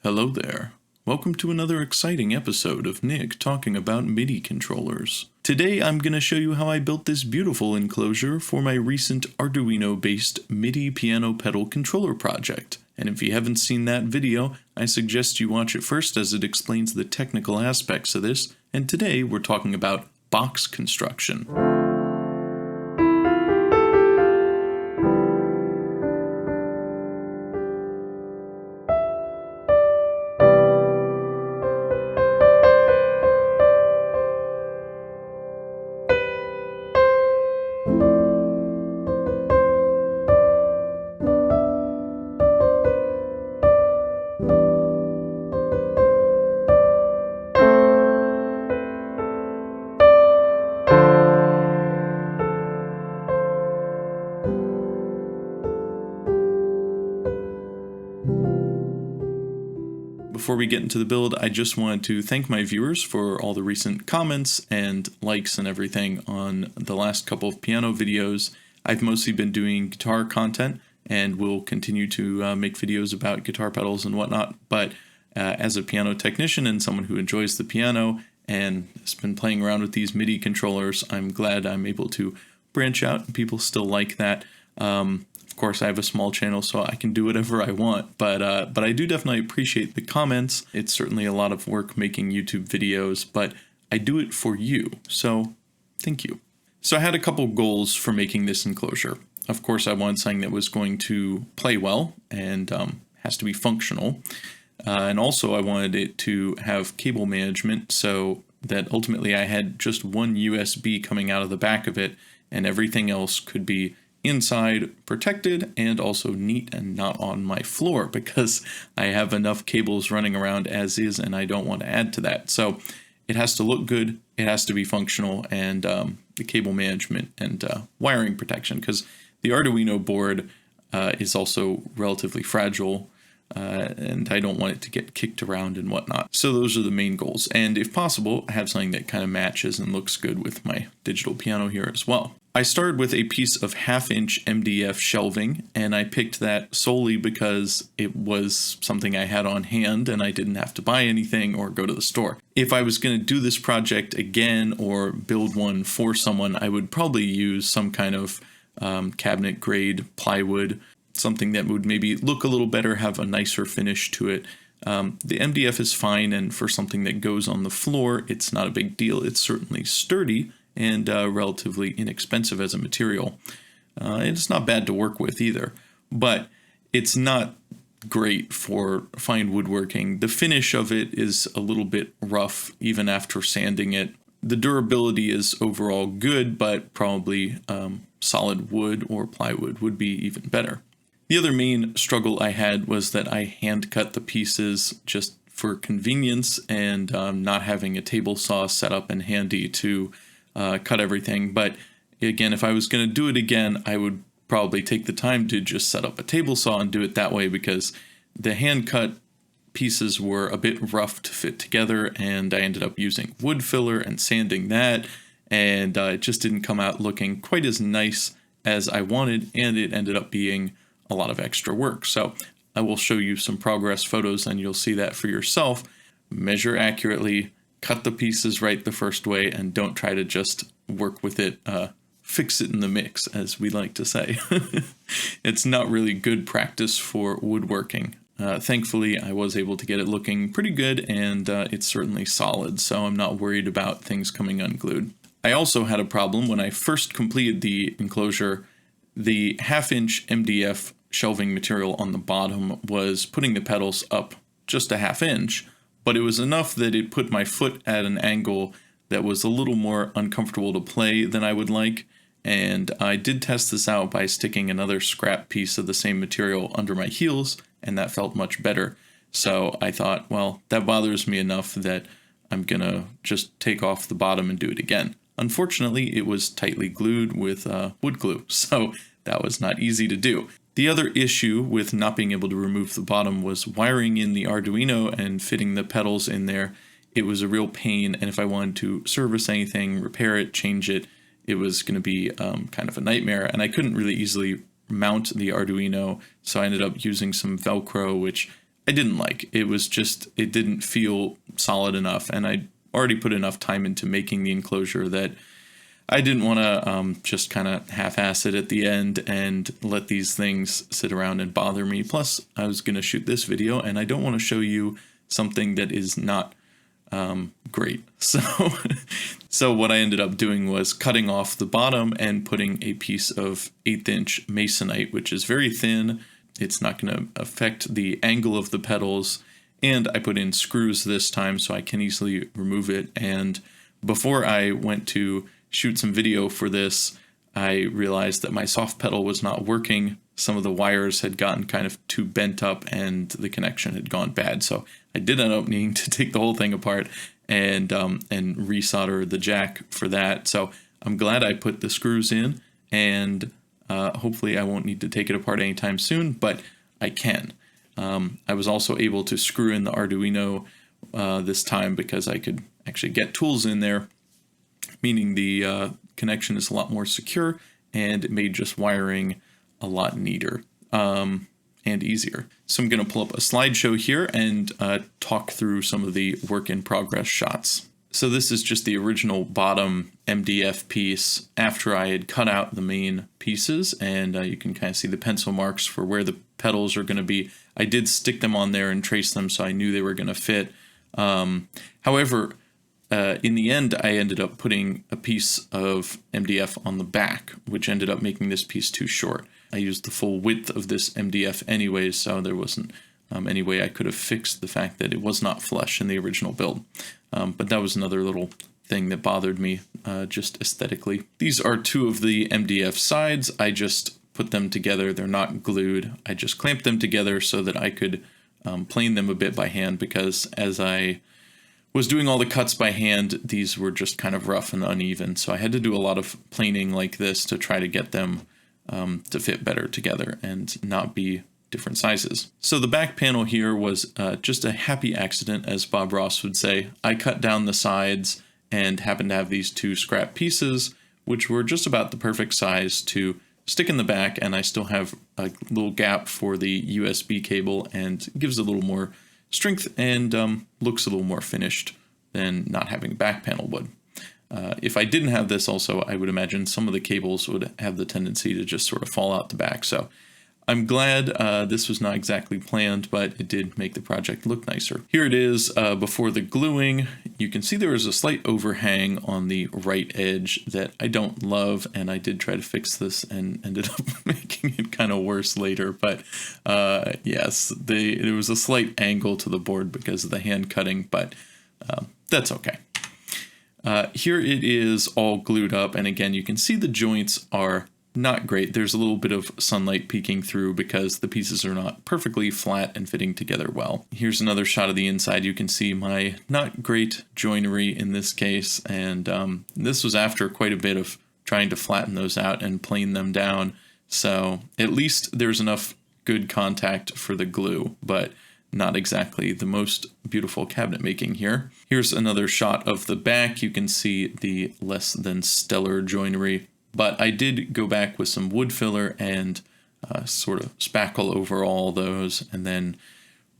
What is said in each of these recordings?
Hello there. Welcome to another exciting episode of Nick talking about MIDI controllers. Today I'm going to show you how I built this beautiful enclosure for my recent Arduino-based MIDI piano pedal controller project. And if you haven't seen that video, I suggest you watch it first as it explains the technical aspects of this, and today we're talking about box construction. Before we get into the build, I just wanted to thank my viewers for all the recent comments and likes and everything on the last couple of piano videos. I've mostly been doing guitar content and will continue to make videos about guitar pedals and whatnot, but as a piano technician and someone who enjoys the piano and has been playing around with these MIDI controllers, I'm glad I'm able to branch out and people still like that. Of course, I have a small channel, so I can do whatever I want, but I do definitely appreciate the comments. It's certainly a lot of work making YouTube videos, but I do it for you, so thank you. So I had a couple goals for making this enclosure. Of course, I wanted something that was going to play well and has to be functional, and also I wanted it to have cable management so that ultimately I had just one USB coming out of the back of it, and everything else could be inside, protected, and also neat and not on my floor because I have enough cables running around as is and I don't want to add to that. So it has to look good, it has to be functional, and the cable management and wiring protection, because the Arduino board is also relatively fragile and I don't want it to get kicked around and whatnot. So those are the main goals, and if possible, have something that kind of matches and looks good with my digital piano here as well. I started with a piece of 1/2-inch MDF shelving, and I picked that solely because it was something I had on hand and I didn't have to buy anything or go to the store. If I was going to do this project again or build one for someone, I would probably use some kind of cabinet grade plywood, something that would maybe look a little better, have a nicer finish to it. The MDF is fine, and for something that goes on the floor, it's not a big deal. It's certainly sturdy and relatively inexpensive as a material. It's not bad to work with either, but it's not great for fine woodworking. The finish of it is a little bit rough even after sanding it. The durability is overall good, but probably solid wood or plywood would be even better. The other main struggle I had was that I hand cut the pieces just for convenience and not having a table saw set up and handy to cut everything. But again, if I was going to do it again, I would probably take the time to just set up a table saw and do it that way, because the hand cut pieces were a bit rough to fit together, and I ended up using wood filler and sanding that, and it just didn't come out looking quite as nice as I wanted, and it ended up being a lot of extra work. So I will show you some progress photos and you'll see that for yourself. Measure accurately, cut the pieces right the first way, and don't try to just work with it, fix it in the mix, as we like to say. It's not really good practice for woodworking. Thankfully, I was able to get it looking pretty good, and it's certainly solid, so I'm not worried about things coming unglued. I also had a problem when I first completed the enclosure. The 1/2-inch MDF shelving material on the bottom was putting the pedals up just a 1/2 inch, but it was enough that it put my foot at an angle that was a little more uncomfortable to play than I would like, and I did test this out by sticking another scrap piece of the same material under my heels, and that felt much better. So I thought, well, that bothers me enough that I'm gonna just take off the bottom and do it again. Unfortunately, it was tightly glued with wood glue, so that was not easy to do. The other issue with not being able to remove the bottom was wiring in the Arduino and fitting the pedals in there. It was a real pain, and if I wanted to service anything, repair it, change it, it was going to be kind of a nightmare, and I couldn't really easily mount the Arduino, so I ended up using some Velcro, which I didn't like. It was just, it didn't feel solid enough, and I already put enough time into making the enclosure that I didn't want to just kind of half-ass it at the end and let these things sit around and bother me. Plus, I was going to shoot this video, and I don't want to show you something that is not great. So what I ended up doing was cutting off the bottom and putting a piece of 1/8" masonite, which is very thin. It's not going to affect the angle of the pedals. And I put in screws this time so I can easily remove it. And before I went to shoot some video for this, I realized that my soft pedal was not working. Some of the wires had gotten kind of too bent up and the connection had gone bad. So I did end up needing to take the whole thing apart and resolder the jack for that. So I'm glad I put the screws in, and hopefully I won't need to take it apart anytime soon, but I can. I was also able to screw in the Arduino this time because I could actually get tools in there, meaning the connection is a lot more secure, and it made just wiring a lot neater and easier. So I'm going to pull up a slideshow here and talk through some of the work in progress shots. So this is just the original bottom MDF piece after I had cut out the main pieces, and you can kind of see the pencil marks for where the pedals are going to be. I did stick them on there and trace them so I knew they were going to fit. However, in the end, I ended up putting a piece of MDF on the back, which ended up making this piece too short. I used the full width of this MDF anyways, so there wasn't any way I could have fixed the fact that it was not flush in the original build. But that was another little thing that bothered me, just aesthetically. These are two of the MDF sides. I just put them together. They're not glued. I just clamped them together so that I could plane them a bit by hand, because as I was doing all the cuts by hand, these were just kind of rough and uneven. So I had to do a lot of planing like this to try to get them to fit better together and not be different sizes. So the back panel here was just a happy accident, as Bob Ross would say. I cut down the sides and happened to have these two scrap pieces, which were just about the perfect size to stick in the back, and I still have a little gap for the USB cable, and gives a little more strength and looks a little more finished than not having a back panel would. If I didn't have this also, I would imagine some of the cables would have the tendency to just sort of fall out the back. So I'm glad this was not exactly planned, but it did make the project look nicer. Here it is before the gluing. You can see there is a slight overhang on the right edge that I don't love, and I did try to fix this and ended up making it kind of worse later. But yes, there was a slight angle to the board because of the hand cutting, but that's okay. Here it is all glued up, and again, you can see the joints are not great. There's a little bit of sunlight peeking through because the pieces are not perfectly flat and fitting together well. Here's another shot of the inside. You can see my not great joinery in this case, and this was after quite a bit of trying to flatten those out and plane them down. So at least there's enough good contact for the glue, but not exactly the most beautiful cabinet making here. Here's another shot of the back. You can see the less than stellar joinery, but I did go back with some wood filler and sort of spackle over all those and then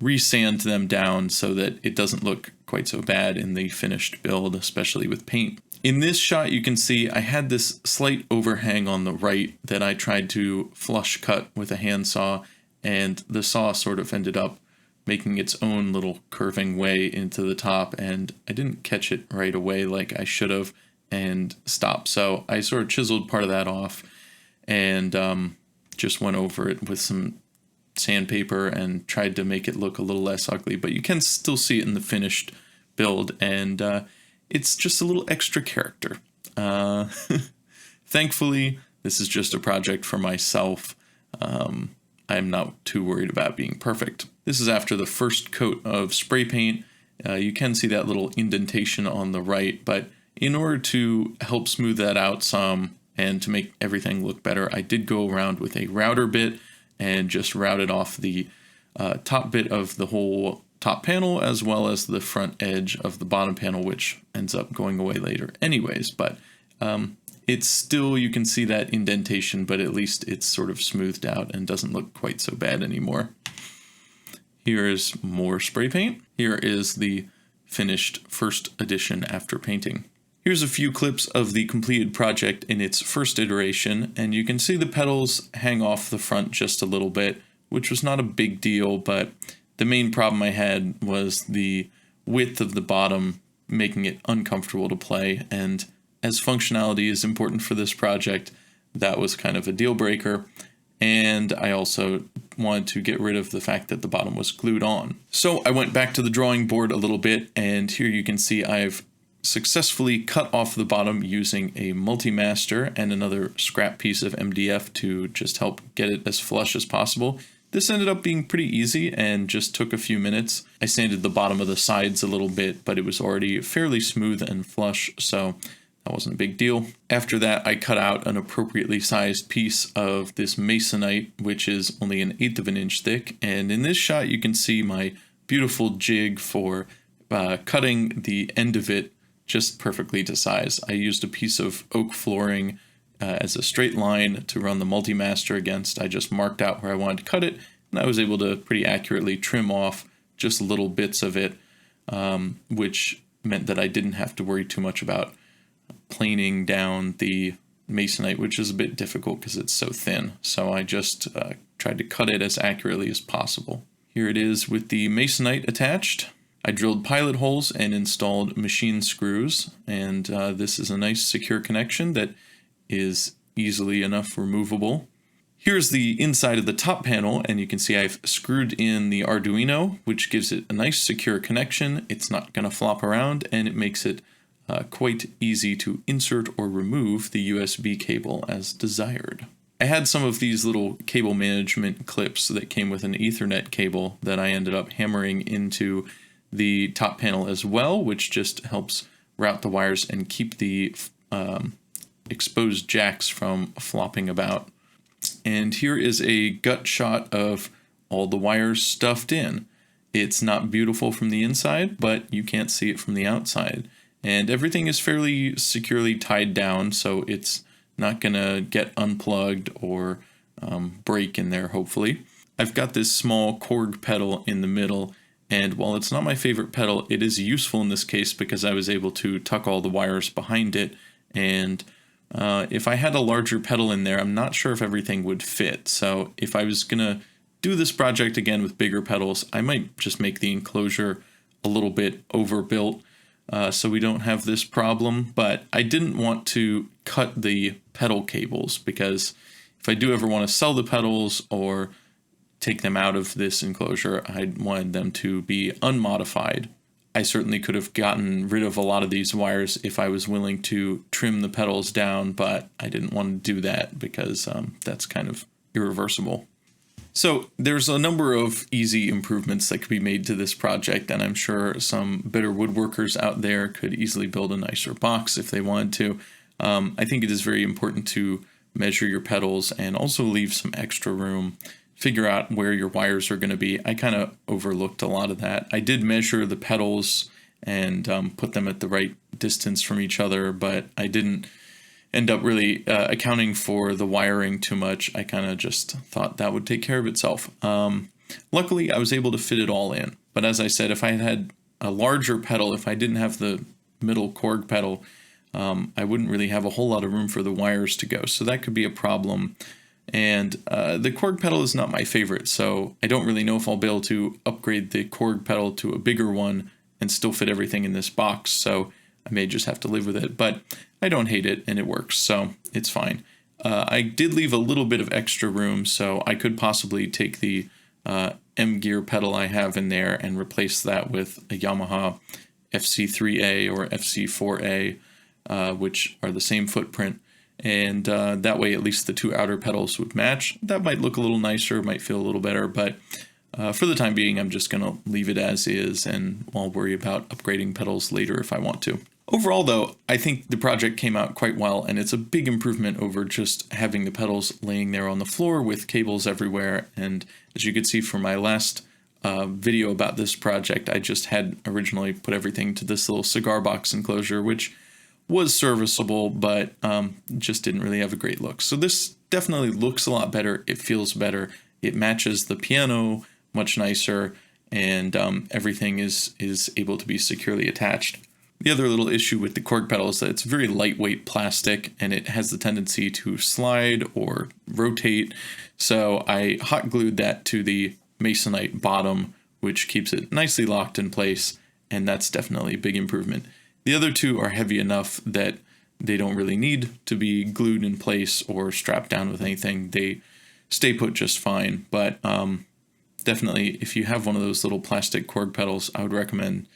resand them down so that it doesn't look quite so bad in the finished build, especially with paint. In this shot, you can see I had this slight overhang on the right that I tried to flush cut with a handsaw, and the saw sort of ended up making its own little curving way into the top, and I didn't catch it right away like I should have and stopped. So I sort of chiseled part of that off and just went over it with some sandpaper and tried to make it look a little less ugly, but you can still see it in the finished build, and it's just a little extra character. Thankfully, this is just a project for myself. I'm not too worried about being perfect. This is after the first coat of spray paint. You can see that little indentation on the right, but in order to help smooth that out some and to make everything look better, I did go around with a router bit and just routed off the top bit of the whole top panel as well as the front edge of the bottom panel, which ends up going away later anyways. But it's still, you can see that indentation, but at least it's sort of smoothed out and doesn't look quite so bad anymore. Here is more spray paint. Here is the finished first edition after painting. Here's a few clips of the completed project in its first iteration, and you can see the pedals hang off the front just a little bit, which was not a big deal, but the main problem I had was the width of the bottom, making it uncomfortable to play, and as functionality is important for this project, that was kind of a deal breaker. And I also wanted to get rid of the fact that the bottom was glued on. So I went back to the drawing board a little bit, and here you can see I've successfully cut off the bottom using a multi-master and another scrap piece of MDF to just help get it as flush as possible. This ended up being pretty easy and just took a few minutes. I sanded the bottom of the sides a little bit, but it was already fairly smooth and flush, so that wasn't a big deal. After that, I cut out an appropriately sized piece of this masonite, which is only 1/8 of an inch thick. And in this shot, you can see my beautiful jig for cutting the end of it just perfectly to size. I used a piece of oak flooring as a straight line to run the multi-master against. I just marked out where I wanted to cut it, and I was able to pretty accurately trim off just little bits of it, which meant that I didn't have to worry too much about planing down the masonite, which is a bit difficult because it's so thin. So I just tried to cut it as accurately as possible. Here it is with the masonite attached. I drilled pilot holes and installed machine screws, and this is a nice secure connection that is easily enough removable. Here's the inside of the top panel, and you can see I've screwed in the Arduino, which gives it a nice secure connection. It's not going to flop around, and it makes it quite easy to insert or remove the USB cable as desired. I had some of these little cable management clips that came with an Ethernet cable that I ended up hammering into the top panel as well, which just helps route the wires and keep the exposed jacks from flopping about. And here is a gut shot of all the wires stuffed in. It's not beautiful from the inside, but you can't see it from the outside. And everything is fairly securely tied down, so it's not gonna get unplugged or break in there, hopefully. I've got this small Korg pedal in the middle, and while it's not my favorite pedal, it is useful in this case because I was able to tuck all the wires behind it, and if I had a larger pedal in there, I'm not sure if everything would fit. So if I was gonna do this project again with bigger pedals, I might just make the enclosure a little bit overbuilt so we don't have this problem. But I didn't want to cut the pedal cables because if I do ever want to sell the pedals or take them out of this enclosure, I wanted them to be unmodified. I certainly could have gotten rid of a lot of these wires if I was willing to trim the pedals down, but I didn't want to do that because that's kind of irreversible. So there's a number of easy improvements that could be made to this project, and I'm sure some better woodworkers out there could easily build a nicer box if they wanted to. I think it is very important to measure your pedals and also leave some extra room. Figure out where your wires are going to be. I kind of overlooked a lot of that. I did measure the pedals and put them at the right distance from each other, but I didn't end up really accounting for the wiring too much. I kind of just thought that would take care of itself. Luckily, I was able to fit it all in. But as I said, if I had a larger pedal, if I didn't have the middle Korg pedal, I wouldn't really have a whole lot of room for the wires to go. So that could be a problem. And the Korg pedal is not my favorite, so I don't really know if I'll be able to upgrade the Korg pedal to a bigger one and still fit everything in this box, so I may just have to live with it. But I don't hate it, and it works, so it's fine. I did leave a little bit of extra room, so I could possibly take the M gear pedal I have in there and replace that with a Yamaha FC3A or FC4A, which are the same footprint. And that way at least the two outer pedals would match. That might look a little nicer, might feel a little better, but for the time being I'm just going to leave it as is, and I'll worry about upgrading pedals later if I want to. Overall though, I think the project came out quite well, and it's a big improvement over just having the pedals laying there on the floor with cables everywhere. And as you could see from my last video about this project, I just had originally put everything to this little cigar box enclosure, which was serviceable, but just didn't really have a great look. So this definitely looks a lot better. It feels better. It matches the piano much nicer, and everything is able to be securely attached. The other little issue with the cork pedal is that it's very lightweight plastic and it has the tendency to slide or rotate. So I hot glued that to the masonite bottom, which keeps it nicely locked in place, and that's definitely a big improvement. The other two are heavy enough that they don't really need to be glued in place or strapped down with anything. They stay put just fine, but definitely if you have one of those little plastic cork pedals, I would recommend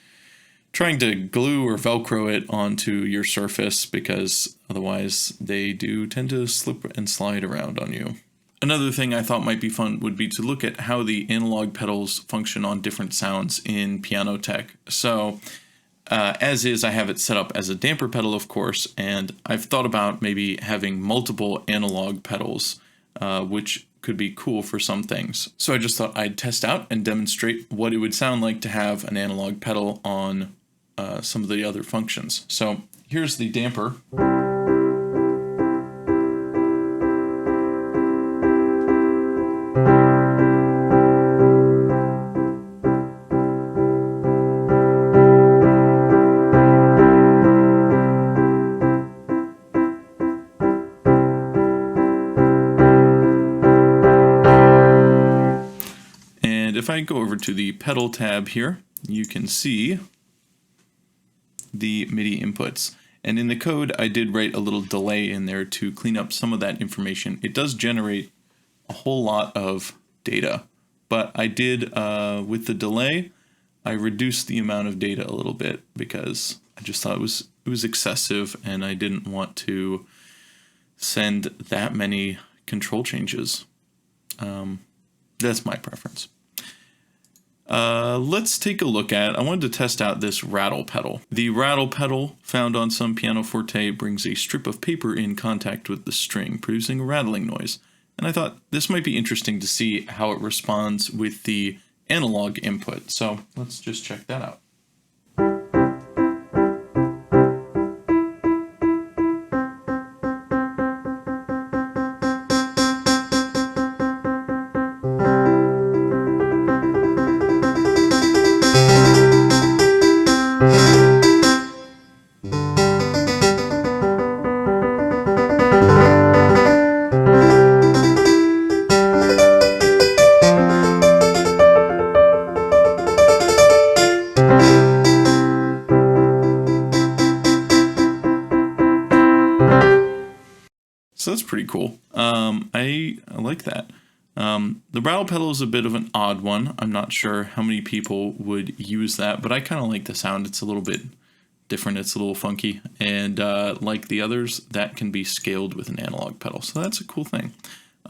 trying to glue or Velcro it onto your surface, because otherwise they do tend to slip and slide around on you. Another thing I thought might be fun would be to look at how the analog pedals function on different sounds in Pianoteq. So as is, I have it set up as a damper pedal, of course, and I've thought about maybe having multiple analog pedals, which could be cool for some things. So I just thought I'd test out and demonstrate what it would sound like to have an analog pedal on some of the other functions. So here's the damper. And if I go over to the pedal tab here, you can see the MIDI inputs. And in the code, I did write a little delay in there to clean up some of that information. It does generate a whole lot of data, but I did, with the delay, I reduced the amount of data a little bit because I just thought it was excessive and I didn't want to send that many control changes. That's my preference. Let's take a look at, I wanted to test out this rattle pedal. The rattle pedal found on some pianoforte brings a strip of paper in contact with the string, producing a rattling noise. And I thought this might be interesting to see how it responds with the analog input. So let's just check that out. So that's pretty cool. I like that. The rattle pedal is a bit of an odd one. I'm not sure how many people would use that, but I kind of like the sound. It's a little bit different. It's a little funky. And like the others, that can be scaled with an analog pedal. So that's a cool thing.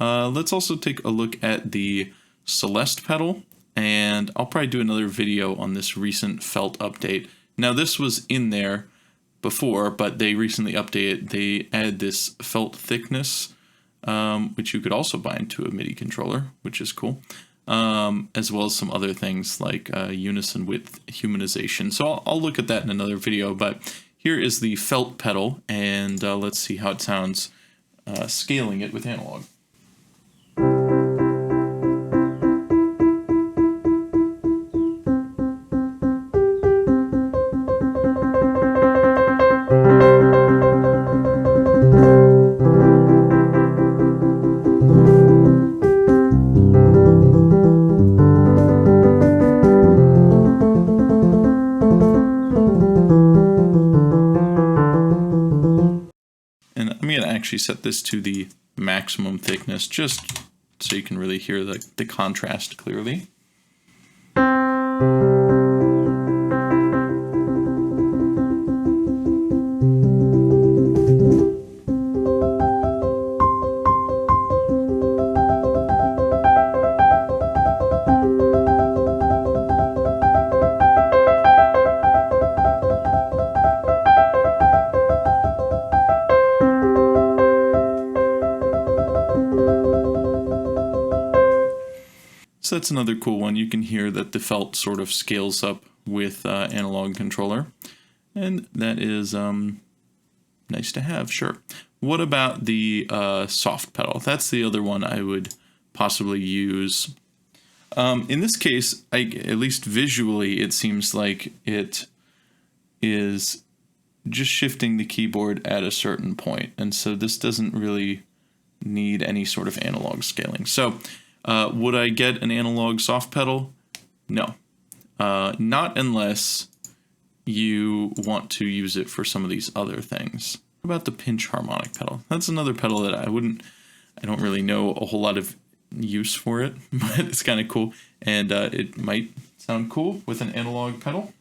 Let's also take a look at the Celeste pedal. And I'll probably do another video on this recent felt update. Now this was in there before, but they recently updated. They added this felt thickness, which you could also bind to a MIDI controller, which is cool, as well as some other things like unison width humanization. So I'll look at that in another video, but here is the felt pedal, and let's see how it sounds scaling it with analog. Actually set this to the maximum thickness just so you can really hear the contrast clearly. So that's another cool one. You can hear that the felt sort of scales up with analog controller, and that is nice to have, sure. What about the soft pedal? That's the other one I would possibly use In this case, at least visually, it seems like it is just shifting the keyboard at a certain point. And so this doesn't really need any sort of analog scaling. So would I get an analog soft pedal? No. Not unless you want to use it for some of these other things. What about the pinch harmonic pedal? That's another pedal that I don't really know a whole lot of use for it, but it's kind of cool, and it might sound cool with an analog pedal.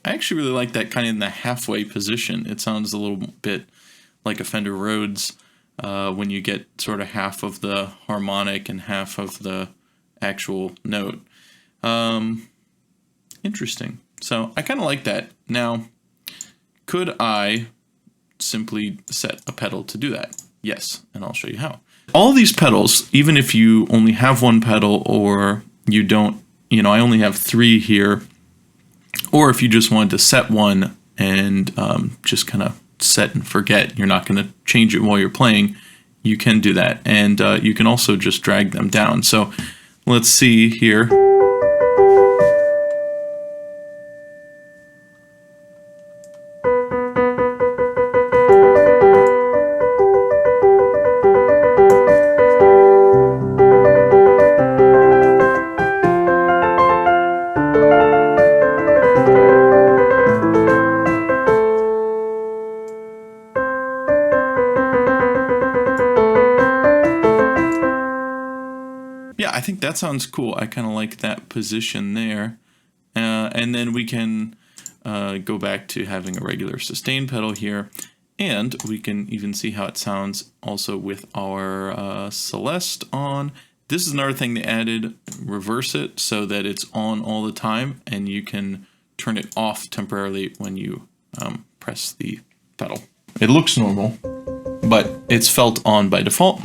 I actually really like that kind of in the halfway position. It sounds a little bit like a Fender Rhodes when you get sort of half of the harmonic and half of the actual note. Interesting. So I kind of like that. Now, could I simply set a pedal to do that? Yes, and I'll show you how. All these pedals, even if you only have one pedal or you don't, I only have 3 here, or if you just wanted to set one and just kind of set and forget, you're not going to change it while you're playing, you can do that. And you can also just drag them down. So let's see here. Yeah, I think that sounds cool. I kind of like that position there. And then we can go back to having a regular sustain pedal here. And we can even see how it sounds also with our Celeste on. This is another thing they added, reverse it so that it's on all the time, and you can turn it off temporarily when you press the pedal. It looks normal, but it's felt on by default.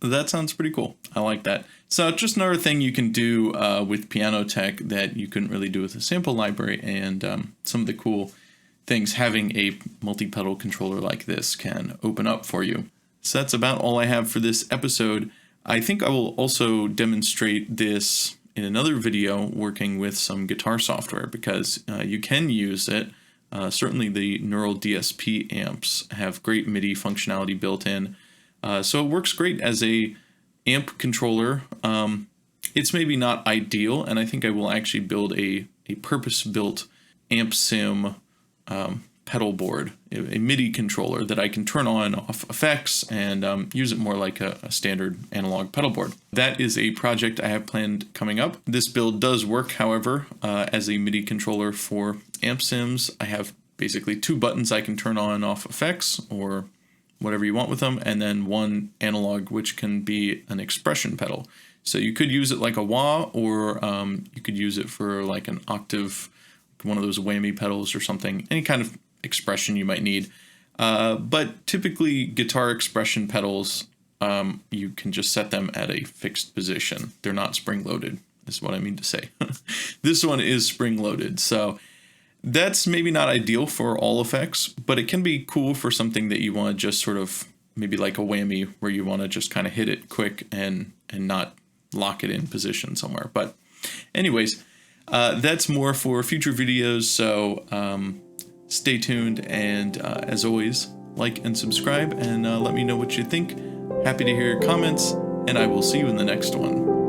That sounds pretty cool. I like that. So just another thing you can do with Pianoteq that you couldn't really do with a sample library, and some of the cool things having a multi-pedal controller like this can open up for you. So that's about all I have for this episode. I think I will also demonstrate this in another video working with some guitar software, because you can use it. Certainly the Neural DSP amps have great MIDI functionality built in. So it works great as a amp controller. It's maybe not ideal, and I think I will actually build a purpose-built amp sim pedal board, a MIDI controller that I can turn on and off effects and use it more like a standard analog pedal board. That is a project I have planned coming up. This build does work, however, as a MIDI controller for amp sims. I have basically 2 buttons I can turn on and off effects, or whatever you want with them, and then 1 analog, which can be an expression pedal. So you could use it like a wah, or you could use it for like an octave, one of those whammy pedals or something, any kind of expression you might need. But typically guitar expression pedals you can just set them at a fixed position. They're not spring-loaded, is what I mean to say. This one is spring-loaded, so that's maybe not ideal for all effects, but it can be cool for something that you want to just sort of, maybe like a whammy, where you want to just kind of hit it quick and not lock it in position somewhere. But anyways, that's more for future videos, so stay tuned, and as always, like and subscribe, and let me know what you think. Happy to hear your comments, and I will see you in the next one.